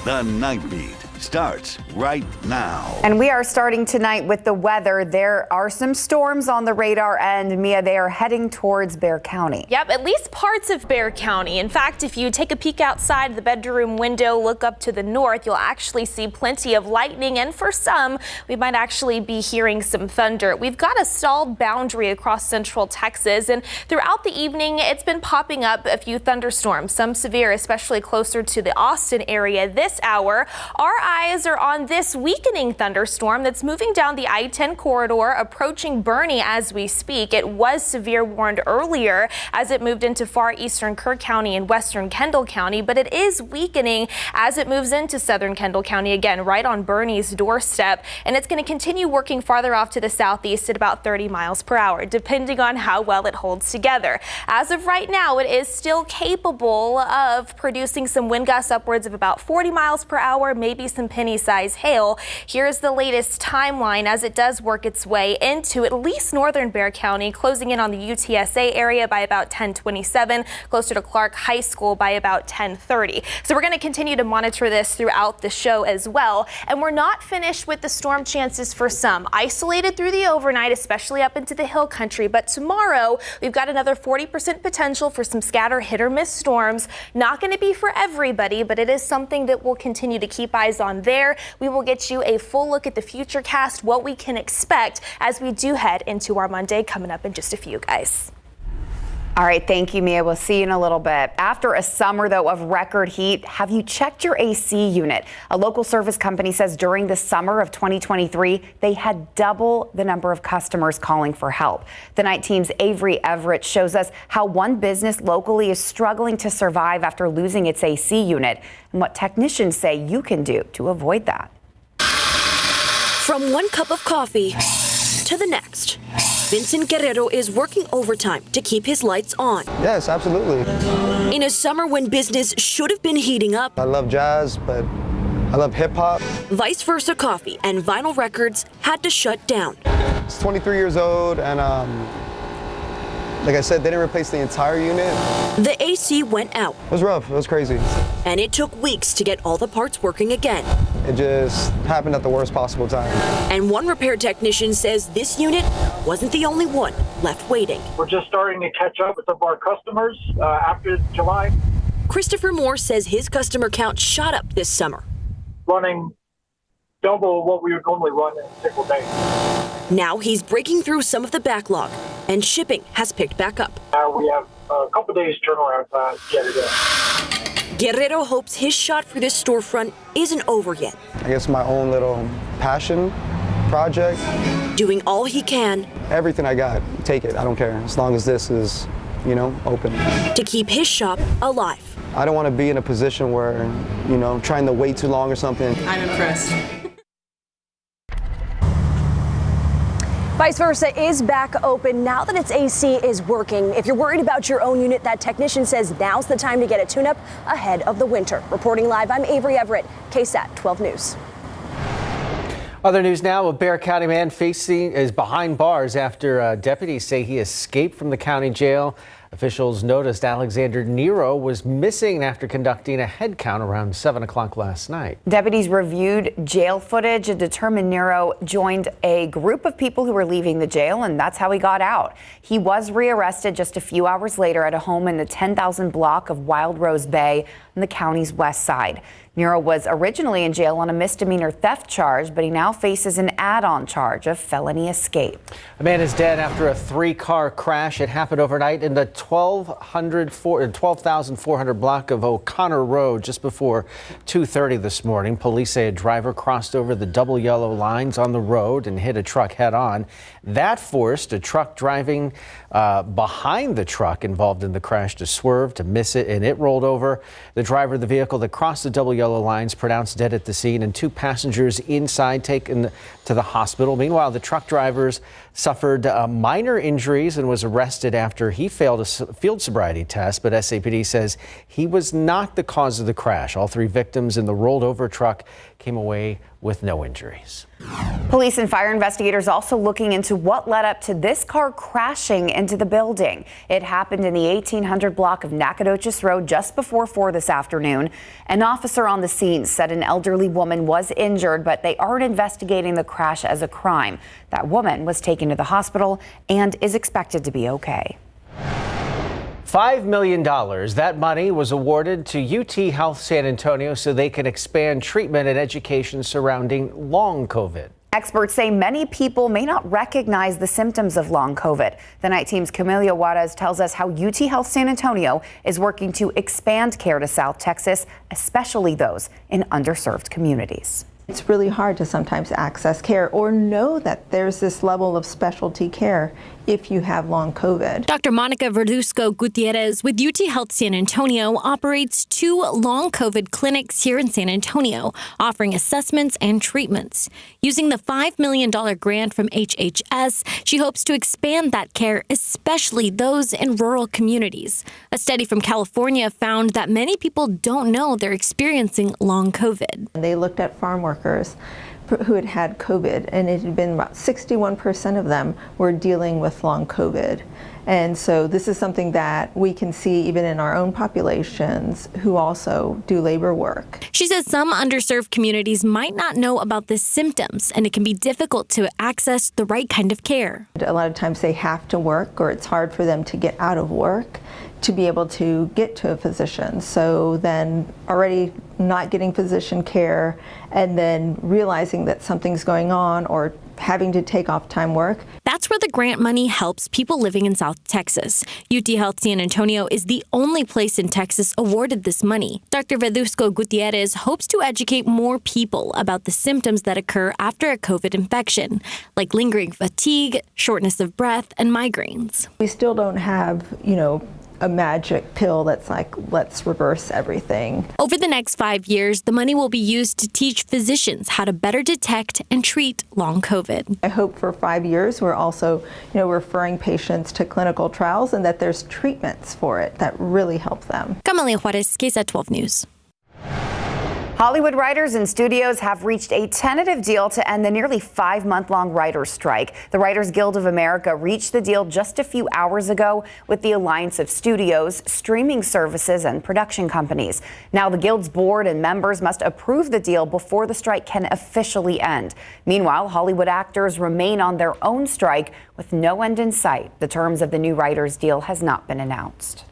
The Nightbeat starts right now. And we are starting tonight with the weather. There are some storms on the radar, and Mia, they are heading towards Bexar County. Yep, at least parts of Bexar County. In fact, if you take a peek outside the bedroom window, look up to the north, you'll actually see plenty of lightning, and for some, we might actually be hearing some thunder. We've got a stalled boundary across central Texas, and throughout the evening, it's been popping up a few thunderstorms, some severe, especially closer to the Austin area this hour. Our eyes are on this weakening thunderstorm that's moving down the I-10 corridor, approaching Bernie as we speak. It was severe warned earlier as it moved into far eastern Kerr County and western Kendall County, but it is weakening as it moves into southern Kendall County, again, right on Bernie's doorstep. And it's going to continue working farther off to the southeast at about 30 miles per hour, depending on how well it holds together. As of right now, it is still capable of producing some wind gusts upwards of about 40 miles per hour, maybe some penny-sized hail. Here's the latest timeline as it does work its way into at least northern Bexar County, closing in on the UTSA area by about 10:27, closer to Clark High School by about 10:30. So we're going to continue to monitor this throughout the show as well. And we're not finished with the storm chances for some. Isolated through the overnight, especially up into the hill country. But tomorrow, we've got another 40% potential for some scatter hit or miss storms. Not going to be for everybody, but it is something that we'll continue to keep eyes on there. We will get you a full look at the future cast, what we can expect as we do head into our Monday coming up in just a few, guys. All right, thank you, Mia. We'll see you in a little bit. After a summer, though, of record heat, have you checked your AC unit? A local service company says during the summer of 2023, they had double the number of customers calling for help. The Night Team's Avery Everett shows us how one business locally is struggling to survive after losing its AC unit and what technicians say you can do to avoid that. From one cup of coffee to the next, Vincent Guerrero is working overtime to keep his lights on. Yes, absolutely. In a summer when business should have been heating up, I love jazz, but I love hip hop. Vice Versa Coffee and Vinyl Records had to shut down. It's 23 years old, and like I said, they didn't replace the entire unit. The AC went out. It was rough. It was crazy. And it took weeks to get all the parts working again. It just happened at the worst possible time. And one repair technician says this unit wasn't the only one left waiting. We're just starting to catch up with some of our customers after July. Christopher Moore says his customer count shot up this summer. Running double what we would normally run in a single day. Now he's breaking through some of the backlog, and shipping has picked back up. We have a couple days turnaround time to get it in. Guerrero hopes his shot for this storefront isn't over yet. I guess my own little passion project. Doing all he can. Everything I got, take it. I don't care. As long as this is, open. To keep his shop alive. I don't want to be in a position where, trying to wait too long or something. I'm impressed. Vice Versa is back open now that its AC is working. If you're worried about your own unit, that technician says now's the time to get a tune-up ahead of the winter. Reporting live, I'm Avery Everett, KSAT 12 News. Other news now, a Bexar County man is behind bars after deputies say he escaped from the county jail. Officials noticed Alexander Nero was missing after conducting a head count around 7 o'clock last night. Deputies reviewed jail footage and determined Nero joined a group of people who were leaving the jail, and that's how he got out. He was rearrested just a few hours later at a home in the 10,000 block of Wild Rose Bay on the county's west side. Nero was originally in jail on a misdemeanor theft charge, but he now faces an add-on charge of felony escape. A man is dead after a 3-car crash. It happened overnight in the 12,400 block of O'Connor Road just before 2:30 this morning. Police say a driver crossed over the double yellow lines on the road and hit a truck head-on. That forced a truck driving behind the truck involved in the crash to swerve, to miss it, and it rolled over. The driver of the vehicle that crossed the double yellow lines pronounced dead at the scene, and 2 passengers inside taken to the hospital. Meanwhile, the truck drivers suffered minor injuries and was arrested after he failed a field sobriety test, but SAPD says he was not the cause of the crash. All 3 victims in the rolled over truck came away with no injuries. Police and fire investigators also looking into what led up to this car crashing into the building. It happened in the 1800 block of Nacogdoches Road just before 4 this afternoon. An officer on the scene said an elderly woman was injured, but they aren't investigating the crash as a crime. That woman was taken to the hospital and is expected to be okay. $5 million. That money was awarded to UT Health San Antonio so they can expand treatment and education surrounding long COVID. Experts say many people may not recognize the symptoms of long COVID. The Night Team's Camila Juarez tells us how UT Health San Antonio is working to expand care to South Texas, especially those in underserved communities. It's really hard to sometimes access care or know that there's this level of specialty care if you have long COVID. Dr. Monica Verduzco Gutierrez with UT Health San Antonio operates 2 long COVID clinics here in San Antonio, offering assessments and treatments. Using the $5 million grant from HHS, she hopes to expand that care, especially those in rural communities. A study from California found that many people don't know they're experiencing long COVID. They looked at farm workers who had had COVID, and it had been about 61% of them were dealing with long COVID. And so this is something that we can see even in our own populations who also do labor work. She says some underserved communities might not know about the symptoms, and it can be difficult to access the right kind of care. A lot of times they have to work, or it's hard for them to get out of work to be able to get to a physician. So then already not getting physician care and then realizing that something's going on or having to take off time work. That's where the grant money helps people living in South Texas. UT Health San Antonio is the only place in Texas awarded this money. Dr. Verduzco Gutierrez hopes to educate more people about the symptoms that occur after a COVID infection, like lingering fatigue, shortness of breath, and migraines. We still don't have, a magic pill that's like, let's reverse everything. Over the next 5 years, the money will be used to teach physicians how to better detect and treat long COVID. I hope for 5 years we're also, referring patients to clinical trials and that there's treatments for it that really help them. Camila Juarez, KSAT 12 News. Hollywood writers and studios have reached a tentative deal to end the nearly 5-month-long writers' strike. The Writers Guild of America reached the deal just a few hours ago with the alliance of studios, streaming services, and production companies. Now the Guild's board and members must approve the deal before the strike can officially end. Meanwhile, Hollywood actors remain on their own strike with no end in sight. The terms of the new writers' deal has not been announced.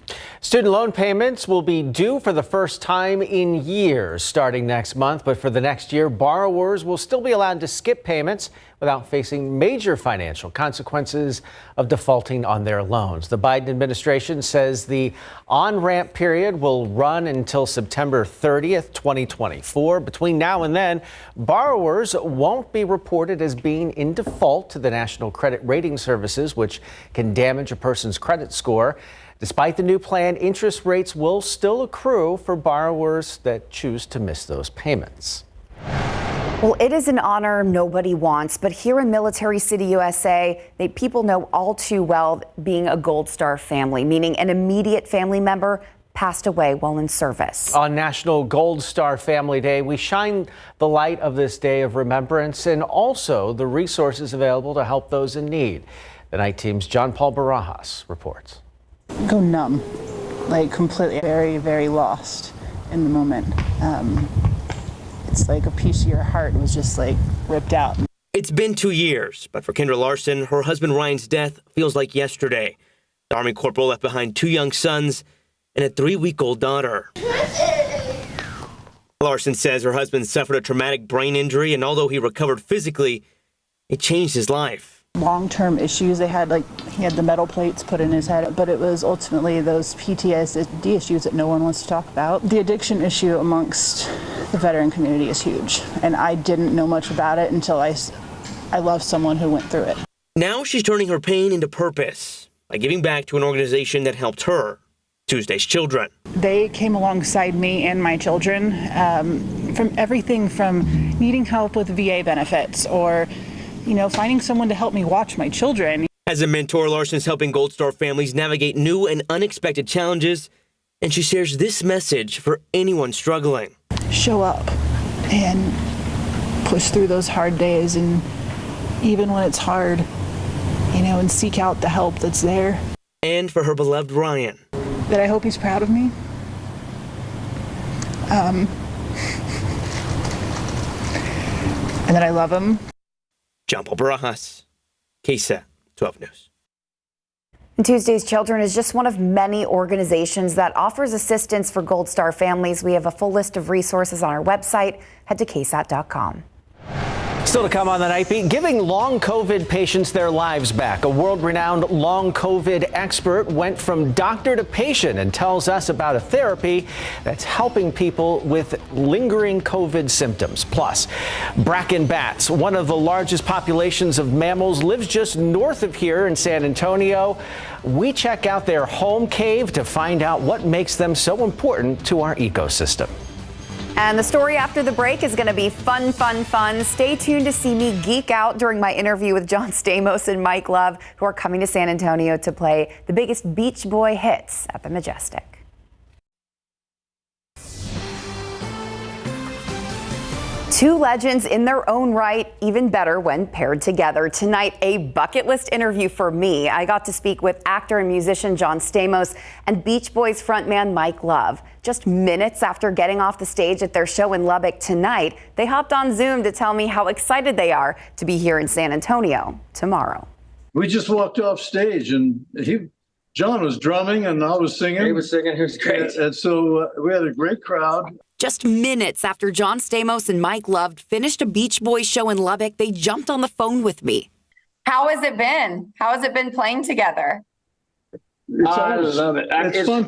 Student loan payments will be due for the first time in years starting next month, but for the next year, borrowers will still be allowed to skip payments without facing major financial consequences of defaulting on their loans. The Biden administration says the on-ramp period will run until September 30th, 2024. Between now and then, borrowers won't be reported as being in default to the National Credit Rating Services, which can damage a person's credit score. Despite the new plan, interest rates will still accrue for borrowers that choose to miss those payments. Well, it is an honor nobody wants, but here in Military City, USA, people know all too well being a Gold Star family, meaning an immediate family member passed away while in service. On National Gold Star Family Day, we shine the light of this day of remembrance and also the resources available to help those in need. The Night Team's John Paul Barajas reports. Go numb, like completely, very, very lost in the moment. It's like a piece of your heart was just like ripped out. It's been 2 years, but for Kendra Larson, her husband Ryan's death feels like yesterday. The Army corporal left behind 2 young sons and a 3-week-old daughter. Larson says her husband suffered a traumatic brain injury, and although he recovered physically, it changed his life. Long-term issues, he had the metal plates put in his head, but it was ultimately those PTSD issues that no one wants to talk about. The addiction issue amongst the veteran community is huge, and I didn't know much about it until I loved someone who went through it. Now she's turning her pain into purpose by giving back to an organization that helped her, Tuesday's Children. They came alongside me and my children from everything from needing help with VA benefits or finding someone to help me watch my children. As a mentor, Larson's helping Gold Star families navigate new and unexpected challenges, and she shares this message for anyone struggling. Show up and push through those hard days, and even when it's hard, and seek out the help that's there. And for her beloved Ryan. That I hope he's proud of me. And that I love him. John Paul Barajas, KSAT 12 News. Tuesday's Children is just one of many organizations that offers assistance for Gold Star families. We have a full list of resources on our website. Head to KSAT.com. Still to come on the Nightbeat, giving long COVID patients their lives back. A world-renowned long COVID expert went from doctor to patient and tells us about a therapy that's helping people with lingering COVID symptoms. Plus, Bracken bats, one of the largest populations of mammals, lives just north of here in San Antonio. We check out their home cave to find out what makes them so important to our ecosystem. And the story after the break is going to be fun, fun, fun. Stay tuned to see me geek out during my interview with John Stamos and Mike Love, who are coming to San Antonio to play the biggest Beach Boy hits at the Majestic. Two legends in their own right, even better when paired together. Tonight, a bucket list interview for me. I got to speak with actor and musician John Stamos and Beach Boys frontman Mike Love. Just minutes after getting off the stage at their show in Lubbock tonight, they hopped on Zoom to tell me how excited they are to be here in San Antonio tomorrow. We just walked off stage and John was drumming and I was singing. He was singing, he was great. And so we had a great crowd. Just minutes after John Stamos and Mike Love finished a Beach Boys show in Lubbock, they jumped on the phone with me. How has it been? How has it been playing together? I love it. It's fun.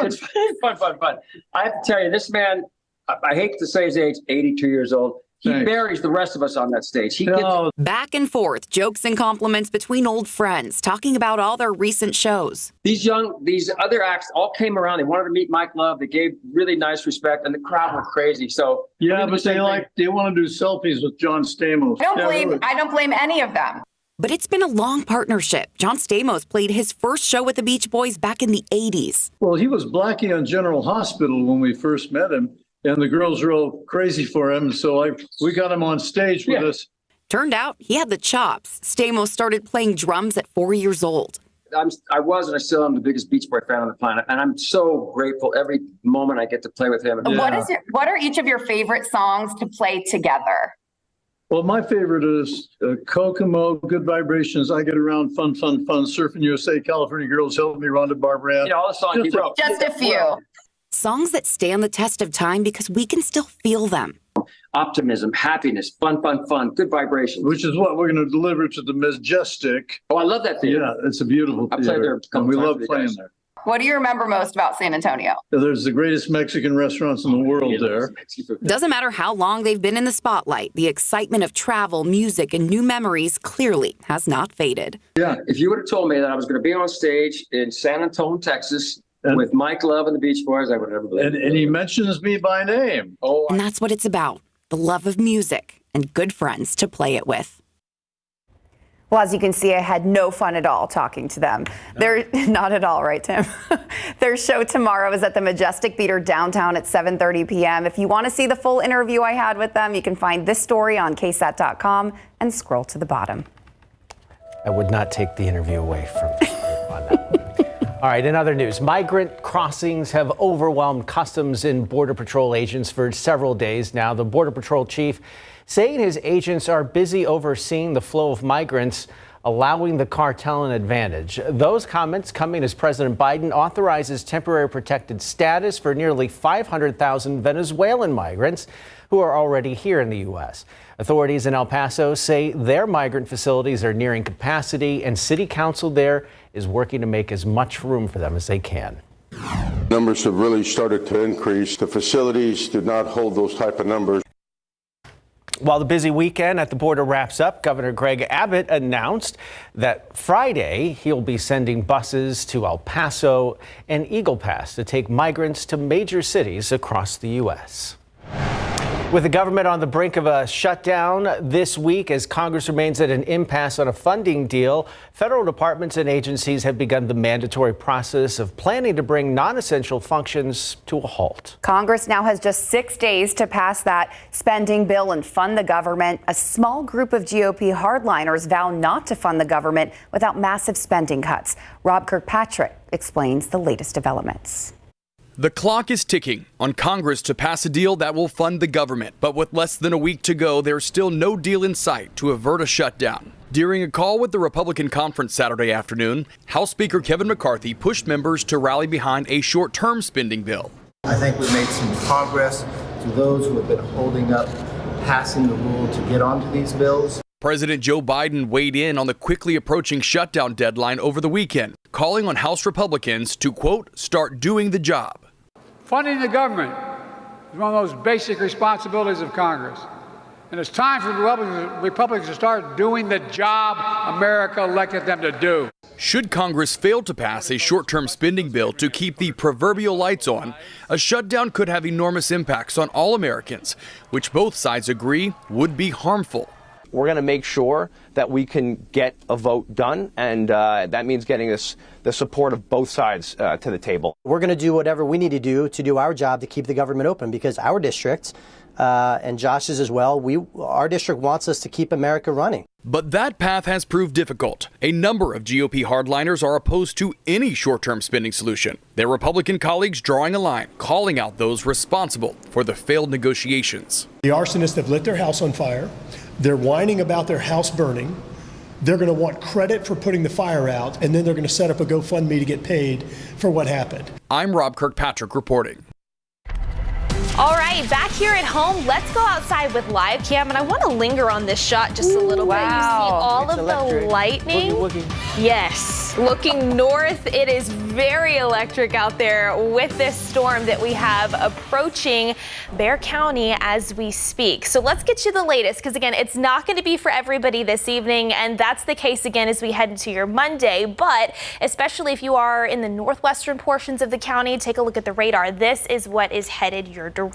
It's fun. I have to tell you, this man, I hate to say his age, 82 years old. He buries the rest of us on that stage. He gets back and forth, jokes and compliments between old friends, talking about all their recent shows. these other acts all came around. They wanted to meet Mike Love. They gave really nice respect, and the crowd went crazy. So yeah, but they want to do selfies with John Stamos. I don't blame any of them. But it's been a long partnership. John Stamos played his first show with the Beach Boys back in the 80s. Well, he was Blackie on General Hospital when we first met him. And the girls were all crazy for him, so we got him on stage with us. Turned out he had the chops. Stamos started playing drums at 4 years old. I was and I still am the biggest Beach Boy fan on the planet, and I'm so grateful every moment I get to play with him. Yeah. What are each of your favorite songs to play together? Well, my favorite is Kokomo, Good Vibrations, I Get Around, Fun, Surfing USA, California Girls, Help Me, Rhonda Barbara. All the songs he wrote. Just a few. Songs that stand the test of time because we can still feel them. Optimism, happiness, fun, good vibrations. Which is what we're going to deliver to the Majestic. Oh, I love that theater. Yeah, it's a beautiful theater. I played there a couple we times love with you playing guys. there. What do you remember most about San Antonio? There's the greatest Mexican restaurants in the world there. Doesn't matter how long they've been in the spotlight, the excitement of travel, music, and new memories clearly has not faded. Yeah, if you would have told me that I was going to be on stage in San Antonio, Texas, with Mike Love and the Beach Boys, I would never believe it. And he mentions me by name. And that's what it's about, the love of music and good friends to play it with. Well, as you can see, I had no fun at all talking to them. They're not at all, right, Tim? Their show tomorrow is at the Majestic Theater downtown at 7:30 p.m. If you want to see the full interview I had with them, you can find this story on KSAT.com and scroll to the bottom. I would not take the interview away from you on that. All right, in other news, migrant crossings have overwhelmed Customs and Border Patrol agents for several days now. The Border Patrol chief saying his agents are busy overseeing the flow of migrants, allowing the cartel an advantage. Those comments coming as President Biden authorizes temporary protected status for nearly 500,000 Venezuelan migrants who are already here in the U.S. Authorities in El Paso say their migrant facilities are nearing capacity, and City Council there is working to make as much room for them as they can. Numbers have really started to increase. The facilities do not hold those type of numbers. While the busy weekend at the border wraps up, Governor Greg Abbott announced that Friday he'll be sending buses to El Paso and Eagle Pass to take migrants to major cities across the U.S. With the government on the brink of a shutdown this week as Congress remains at an impasse on a funding deal, federal departments and agencies have begun the mandatory process of planning to bring non-essential functions to a halt. Congress now has just 6 days to pass that spending bill and fund the government. A small group of GOP hardliners vow not to fund the government without massive spending cuts. Rob Kirkpatrick explains the latest developments. The clock is ticking on Congress to pass a deal that will fund the government. But with less than a week to go, there's still no deal in sight to avert a shutdown. During a call with the Republican conference Saturday afternoon, House Speaker Kevin McCarthy pushed members to rally behind a short-term spending bill. I think we made some progress to those who have been holding up passing the rule to get onto these bills. President Joe Biden weighed in on the quickly approaching shutdown deadline over the weekend, calling on House Republicans to, quote, start doing the job. Funding the government is one of those basic responsibilities of Congress. And it's time for the Republicans to start doing the job America elected them to do. Should Congress fail to pass a short-term spending bill to keep the proverbial lights on, a shutdown could have enormous impacts on all Americans, which both sides agree would be harmful. We're going to make sure that we can get a vote done, and that means getting the support of both sides to the table. We're going to do whatever we need to do our job to keep the government open, because our district, and Josh's as well, our district wants us to keep America running. But that path has proved difficult. A number of GOP hardliners are opposed to any short-term spending solution. Their Republican colleagues drawing a line, calling out those responsible for the failed negotiations. The arsonists have lit their house on fire. They're whining about their house burning. They're going to want credit for putting the fire out, and then they're going to set up a GoFundMe to get paid for what happened. I'm Rob Kirkpatrick reporting. All right, back here at home, let's go outside with live cam, and I want to linger on this shot just a little bit. You see all of the lightning. Woogie. Yes, looking north, it is very electric out there with this storm that we have approaching Bexar County as we speak. So let's get you the latest, because again, it's not going to be for everybody this evening, and that's the case again as we head into your Monday. But especially if you are in the northwestern portions of the county, take a look at the radar. This is what is headed your direction.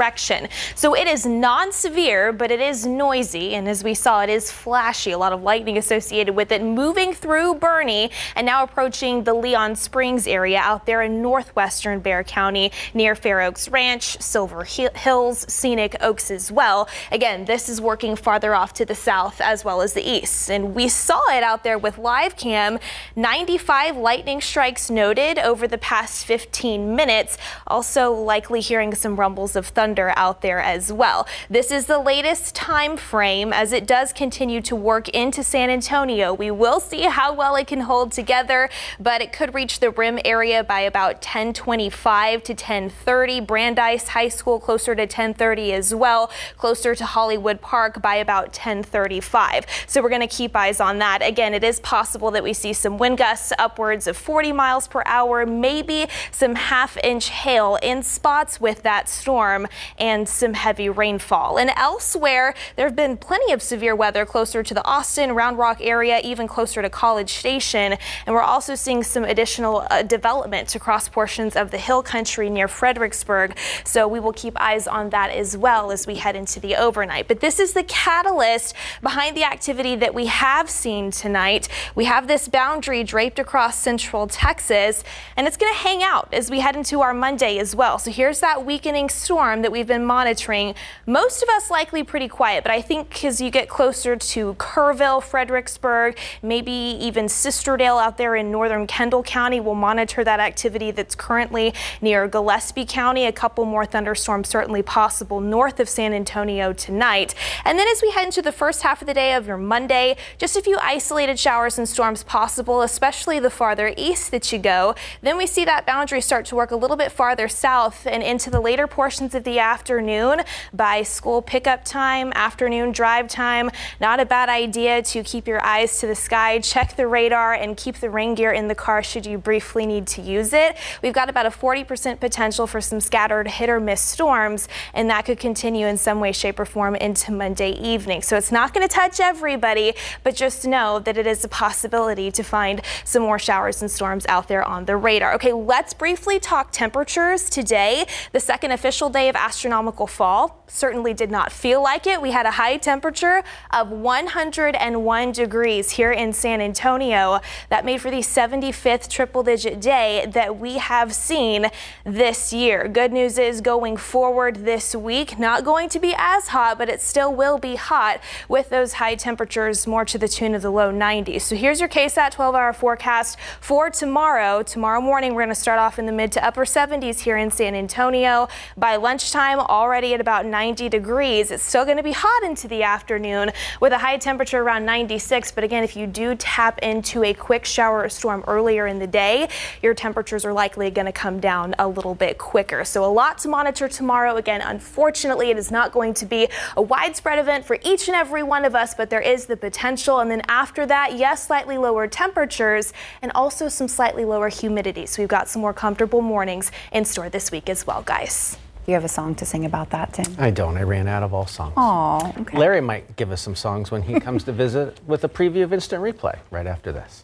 So it is non-severe, but it is noisy, and as we saw, it is flashy. A lot of lightning associated with it, moving through Bernie and now approaching the Leon Springs area out there in northwestern Bexar County near Fair Oaks Ranch, Silver Hills, Scenic Oaks as well. Again, this is working farther off to the south as well as the east, and we saw it out there with live cam. 95 lightning strikes noted over the past 15 minutes. Also likely hearing some rumbles of thunder out there as well. This is the latest time frame as it does continue to work into San Antonio. We will see how well it can hold together, but it could reach the rim area by about 10:25 to 10:30. Brandeis High School closer to 10:30 as well, closer to Hollywood Park by about 10:35. So we're going to keep eyes on that. Again, it is possible that we see some wind gusts upwards of 40 miles per hour, maybe some half-inch hail in spots with that storm and some heavy rainfall. And elsewhere, there have been plenty of severe weather closer to the Austin, Round Rock area, even closer to College Station. And we're also seeing some additional development across portions of the hill country near Fredericksburg. So we will keep eyes on that as well as we head into the overnight. But this is the catalyst behind the activity that we have seen tonight. We have this boundary draped across central Texas, and it's going to hang out as we head into our Monday as well. So here's that weakening storm that we've been monitoring. Most of us likely pretty quiet, but I think as you get closer to Kerrville, Fredericksburg, maybe even Sisterdale out there in northern Kendall County, we'll monitor that activity that's currently near Gillespie County. A couple more thunderstorms certainly possible north of San Antonio tonight. And then as we head into the first half of the day of your Monday, just a few isolated showers and storms possible, especially the farther east that you go. Then we see that boundary start to work a little bit farther south and into the later portions of the afternoon by school pickup time, afternoon drive time. Not a bad idea to keep your eyes to the sky, check the radar, and keep the rain rain gear in the car should you briefly need to use it. We've got about a 40% potential for some scattered hit or miss storms, and that could continue in some way, shape, or form into Monday evening. So it's not going to touch everybody, but just know that it is a possibility to find some more showers and storms out there on the radar. Okay, let's briefly talk temperatures today. The second official day of astronomical fall certainly did not feel like it. We had a high temperature of 101 degrees here in San Antonio. That made for the 75th triple-digit day that we have seen this year. Good news is going forward this week, not going to be as hot, but it still will be hot with those high temperatures more to the tune of the low 90s. So here's your KSAT 12-hour forecast for tomorrow. Tomorrow morning, we're going to start off in the mid to upper 70s here in San Antonio. By lunchtime, already at about 90 degrees. It's still going to be hot into the afternoon with a high temperature around 96. But again, if you do tap into a quick shower or storm earlier in the day, your temperatures are likely going to come down a little bit quicker. So a lot to monitor tomorrow. Again, unfortunately, it is not going to be a widespread event for each and every one of us, but there is the potential. And then after that, yes, slightly lower temperatures and also some slightly lower humidity. So we've got some more comfortable mornings in store this week as well, guys. You have a song to sing about that, Tim? I don't. I ran out of all songs. Oh, okay. Larry might give us some songs when he comes to visit with a preview of Instant Replay right after this.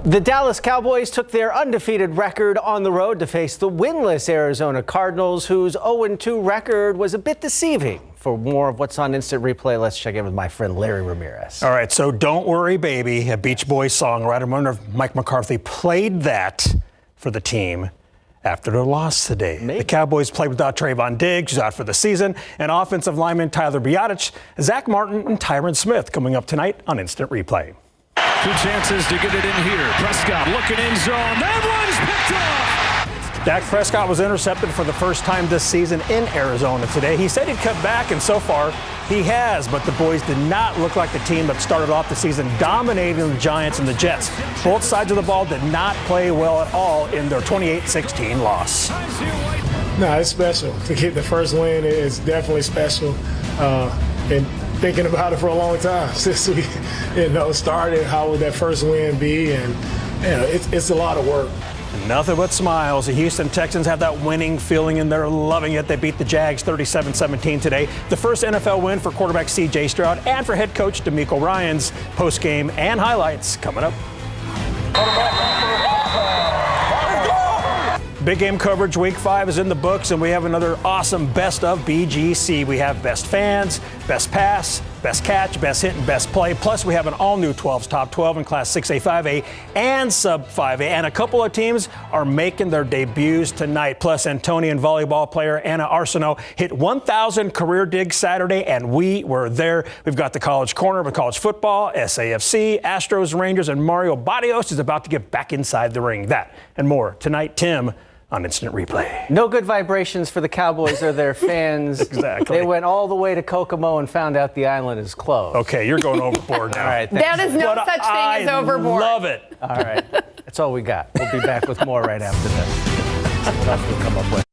The Dallas Cowboys took their undefeated record on the road to face the winless Arizona Cardinals, whose 0-2 record was a bit deceiving. For more of what's on Instant Replay, let's check in with my friend Larry Ramirez. All right, so Don't Worry Baby, a Beach Boys songwriter. I wonder if Mike McCarthy played that for the team after their loss today. Maybe. The Cowboys played without Trayvon Diggs, who's out for the season, and offensive lineman Tyler Biadasz, Zach Martin, and Tyron Smith coming up tonight on Instant Replay. 2 chances to get it in here. Prescott looking in zone. That one's picked off. Dak Prescott was intercepted for the first time this season in Arizona today. He said he'd cut back, and so far he has, but the boys did not look like the team that started off the season dominating the Giants and the Jets. Both sides of the ball did not play well at all in their 28-16 loss. No, it's special. To get the first win is definitely special. And thinking about it for a long time since we, started. How would that first win be? And it's a lot of work. Nothing but smiles. The Houston Texans have that winning feeling, and they're loving it. They beat the Jags 37-17 today. The first NFL win for quarterback C.J. Stroud and for head coach DeMeco Ryans. Post-game and highlights coming up. Big game coverage. Week 5 is in the books, and we have another awesome best of BGC. We have best fans, best pass, best catch, best hit, and best play. Plus, we have an all-new 12's top 12 in Class 6A, 5A, and Sub 5A. And a couple of teams are making their debuts tonight. Plus, Antonian volleyball player Anna Arsenault hit 1,000 career digs Saturday, and we were there. We've got the College Corner with college football, SAFC, Astros, Rangers, and Mario Barrios is about to get back inside the ring. That and more tonight, Tim, on Instant Replay. No good vibrations for the Cowboys or their fans. Exactly. They went all the way to Kokomo and found out the island is closed. Okay, you're going overboard now. All right, there is no such thing as overboard. I love it. All right, that's all we got. We'll be back with more right after this. What else we'll come up with.